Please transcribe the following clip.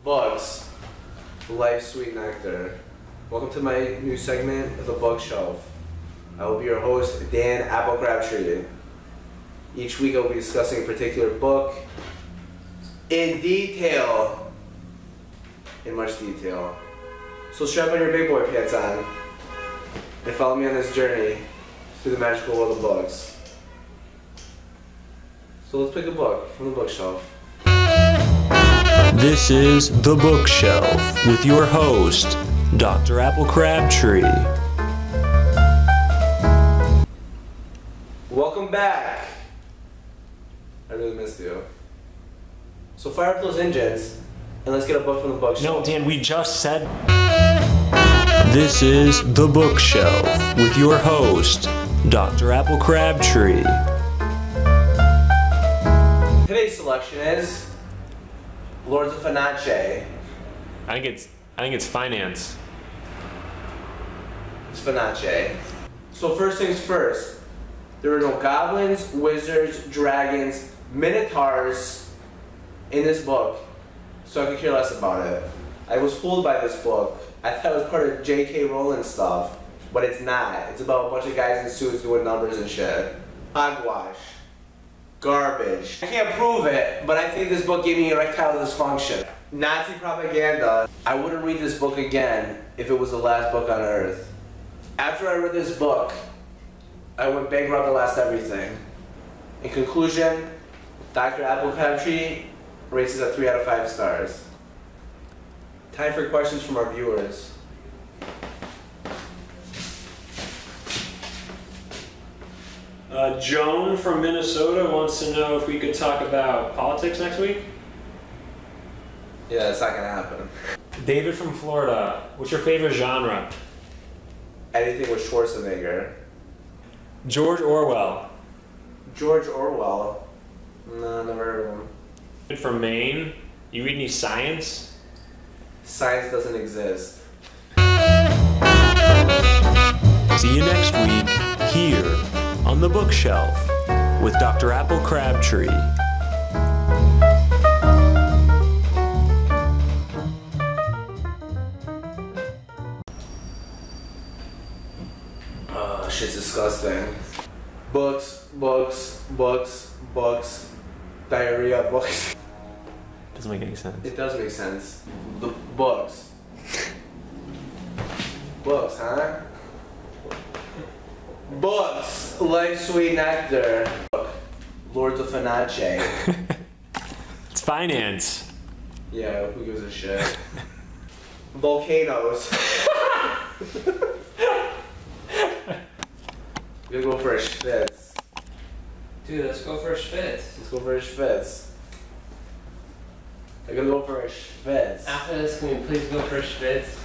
Bugs, Life's Sweet Nectar. Welcome to my new segment of the Bookshelf. I will be your host, Dan Applecrabtree. Each week I will be discussing a particular book in detail, in much detail. So strap on your big boy pants on and follow me on this journey through the magical world of books. So let's pick a book from the bookshelf. This is The Bookshelf with your host, Dr. Applecrabtree. Welcome back. I really missed you. So fire up those engines and let's get a book from the bookshelf. No, Dan, we just said... This is The Bookshelf with your host, Dr. Applecrabtree. Today's selection is Lords of Fanache. I think it's finance. It's Fanache. So first things first, there are no goblins, wizards, dragons, minotaurs in this book, so I could care less about it. I was fooled by this book. I thought it was part of J.K. Rowling stuff, but it's not. It's about a bunch of guys in suits doing numbers and shit. Hogwash. Garbage. I can't prove it, but I think this book gave me erectile dysfunction. Nazi propaganda. I wouldn't read this book again if it was the last book on earth. After I read this book, I went bankrupt and lost everything. In conclusion, Dr. Applecrabtree rates it at 3 out of 5 stars. Time for questions from our viewers. Joan from Minnesota wants to know if we could talk about politics next week. Yeah, it's not gonna happen. David from Florida, what's your favorite genre? Anything with Schwarzenegger. George Orwell. George Orwell. No, never heard of him. From Maine, you read any science? Science doesn't exist. See you next week here on The Bookshelf with Dr. Applecrabtree. Oh, shit's disgusting. Books, books, books, books, diarrhea, books. Doesn't make any sense. It does make sense. The books. Books, huh? Books, Life's Sweet Nectar. Lords of Fanache. It's finance. Yeah, who gives a shit? Volcanoes. We're gonna go for a schwitz. Dude, let's go for a schwitz. Let's go for a schwitz. I'm gonna go for a schwitz. After this, can we please go for a schwitz?